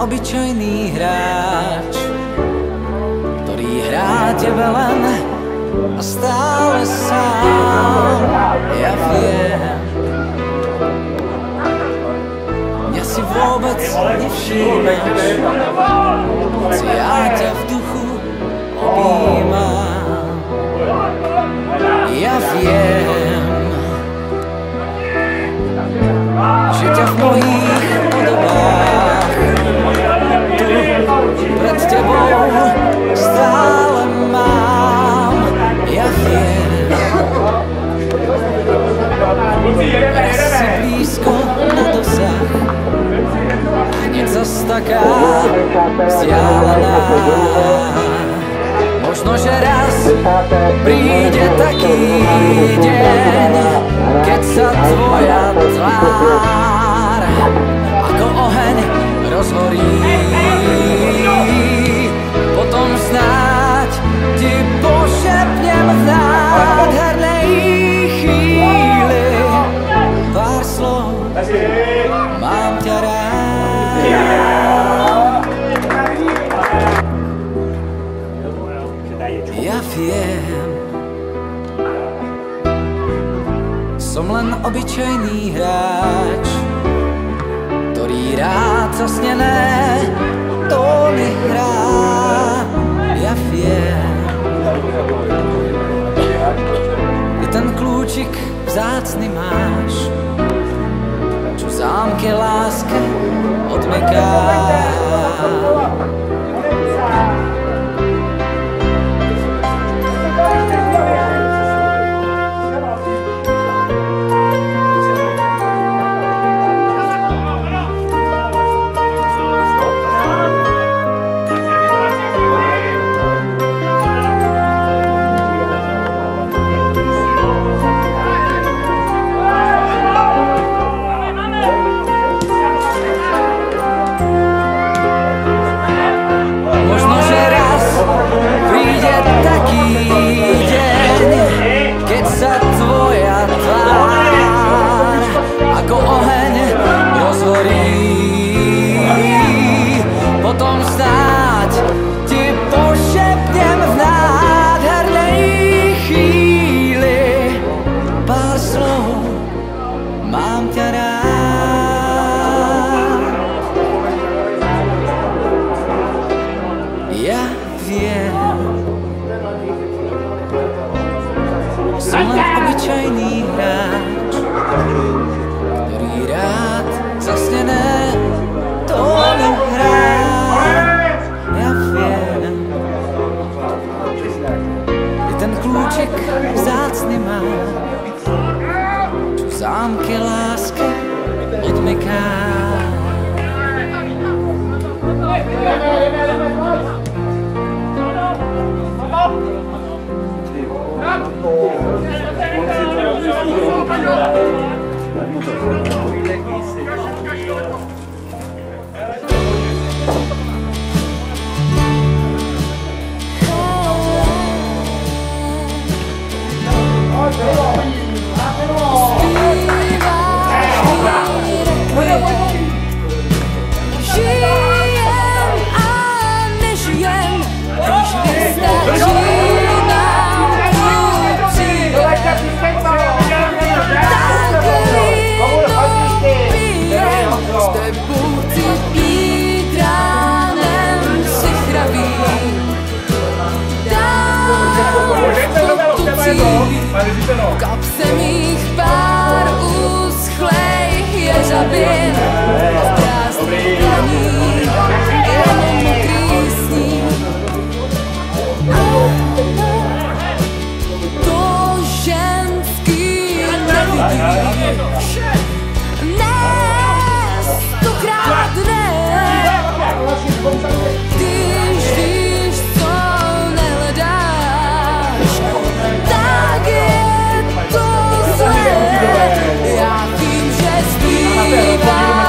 obyčajný hráč, ktorý hrá tebe len a stále sám. Ja viem, mňa si vôbec nevšímaš, hoci ja ťa v duchu objímam. Ja viem, že ťa v mojich podobách tu pred tebou stále mám. Ja viem, raz si blízko na dosah, hneď zas taká vzdialená. Možno, že raz príde taký deň, keď sa tvoja tvár ako oheň rozhorí. Potom snáď ti pošepnem v nádhernej chvíli pár slov, mám ťa rád. Ja viem, som len obyčajný hráč, ktorý rád zasnené tóny hrá. Ja viem, ty ten kľúčik vzácny máš, čo v zámke láske odmeká. Mám ťa rád. Ja viem, som len obyčajný hráč, ktorý rád zasnené tóny hrá. Ja viem, ty ten kľúčik vzácny máš, čo v zámke láske odmeká. V kapse mých pár uschlejch ježabin, v prázdných dlaních jenom mokrý sníh. To ženský nevidíš, ne, stokrát ne, když víš, co nehledáš, tak je to zlé. Já vím, že zpívám.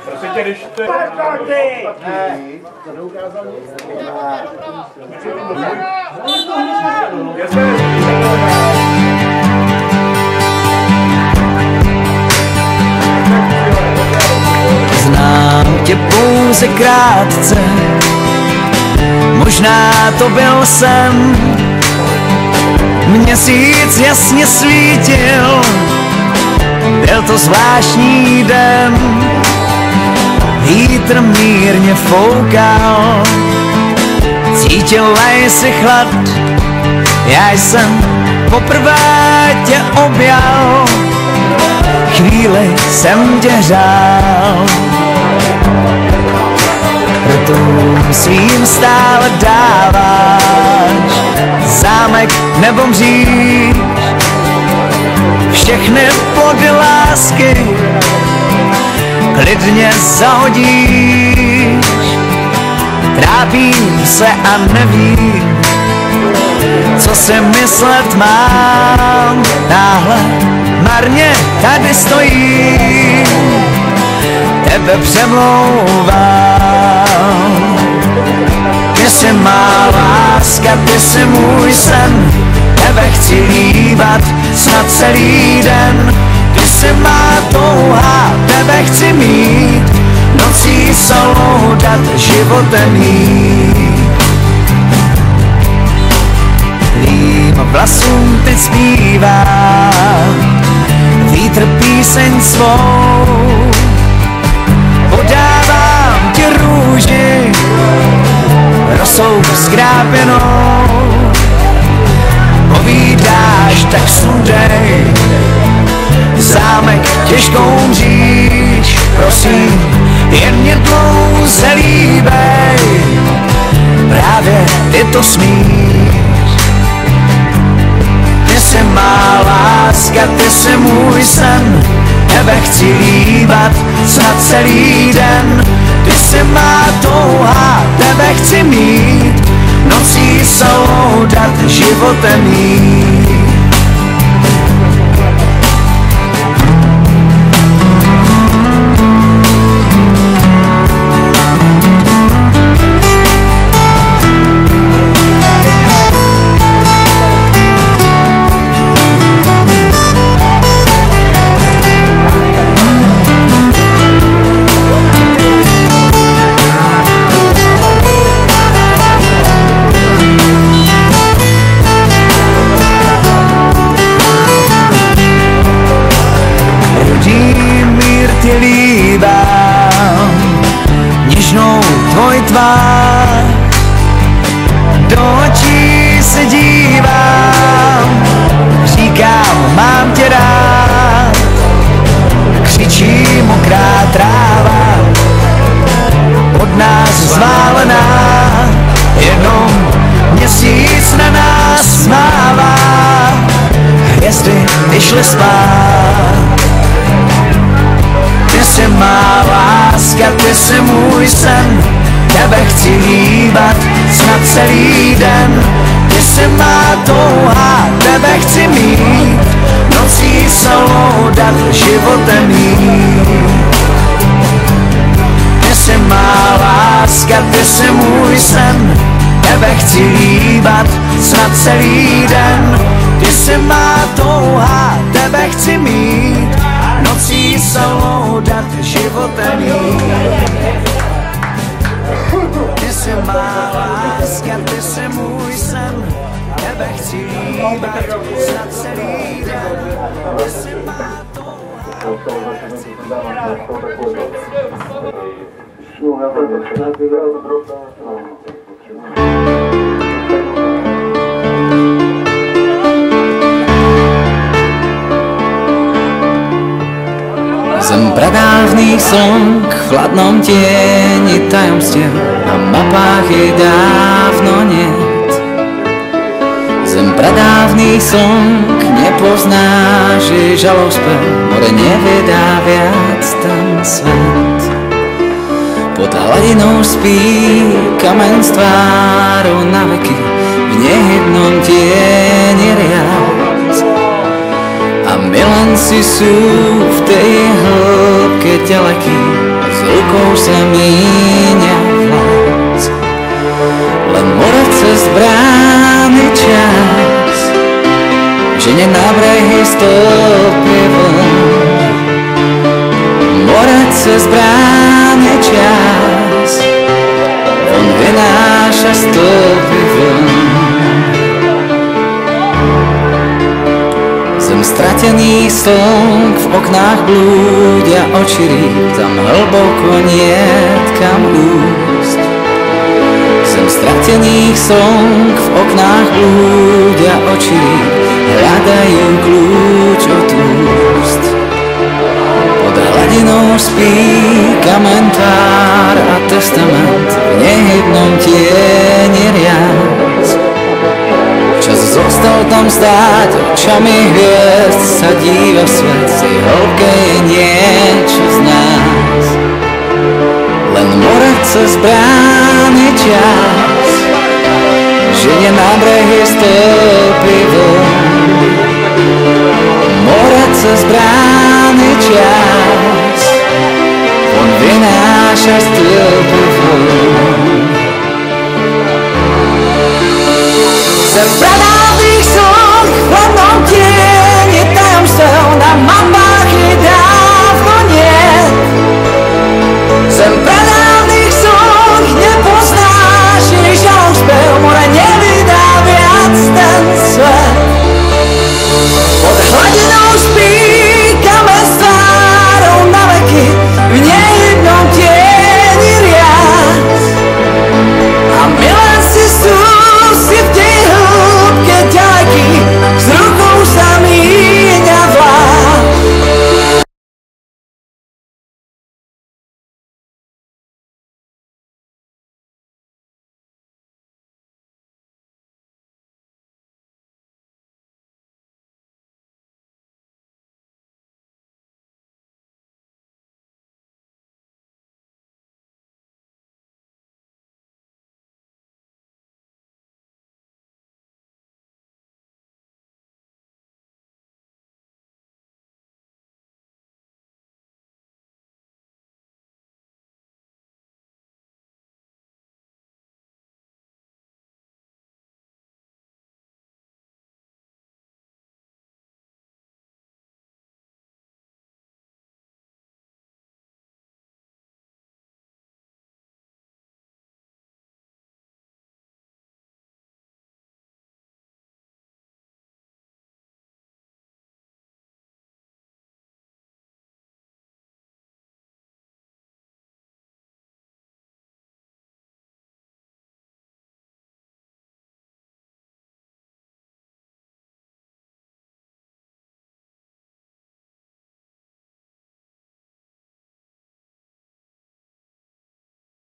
Prosím tě, když to je... Znám tě pouze krátce, možná to byl sen. Měsíc jasně svítil, byl to zvláštní den. Vítr mírně foukal, cítila jsi chlad. Já jsem poprvé tě objal, chvíli jsem tě řál. Rtům svým stále dáváš zámek nebo mříž, všechny plody lásky klidně zahodíš. Trápím se a nevím, co si myslet mám. Náhle marně tady stojím, tebe přemlouvám. Ty jsi má láska, ty jsi můj sen, tebe chci líbat snad celý den. Ty jsi má touha, tebe chci mít, nocí se loudat, životem jít. Tvým vlasům teď zpívá vítr píseň svou. Podávám ti růži, rosou skrápěnou. Povídáš, tak sundej, zámek těžkou mříž. Prosím, jen mě dlouze líbej, právě ty to smíš. Ty jsi má láska, ty jsi můj sen, tebe chci líbat snad celý den. Ty jsi má touha, tebe chci mít, nocí se loudat, životem jít. Něžnou tvoj tvář, do očí se dívám, říkám, mám tě rád. Křičí mokrá tráva, od nás zválená, jenom měsíc na nás smává. Hvězdy vyšly spát. Ty jsi má láska, ty jsi můj sen, tebe chci líbat snad celý den. Ty jsi má touha, tebe chci mít, nocí se loudat, životem jít. Ty jsi má láska, ty jsi můj sen, tebe chci líbat snad celý den. Ty jsi má touha, tebe chci mít, nocí se loudat, životem jít. Ty jsi má láska, ty jsi můj sen, tebe chci líbat snad celý den. Ty jsi má touha, tebe chci Zem pradávnych song v chladnom tieni tajomstiev, na mapách jej dávno niet. Zem pradávnych song nepozná, že žalospev more nevedá viac ten svet. Pod hladinou spí kameň s tvárou na veky, v nehybnom tieni riad. A milá Spomenci sú v tej hĺbke ďaleký, s rukou sa míňa vlád. Len more cez brány čas, žene na brehy stĺpy vln. More cez brány čas, on vynáša stĺpy vln. Zem stratený slnk, v oknách blúdia očiri, tam hlboko niet kam úst. Zem stratených slnk, v oknách blúdia očiri, hľadajú kľúč od úst. Pod hladinou spí kamentár a testament, v nehybnom tieni riac. Čas zostal tam stáť, očami hviezd sa díva svet, v tej hĺbke je niečo z nás. Len more cez brány čas, žene na brehy stĺpy vln. More cez brány čas, on vynáša stĺpy vln. Zem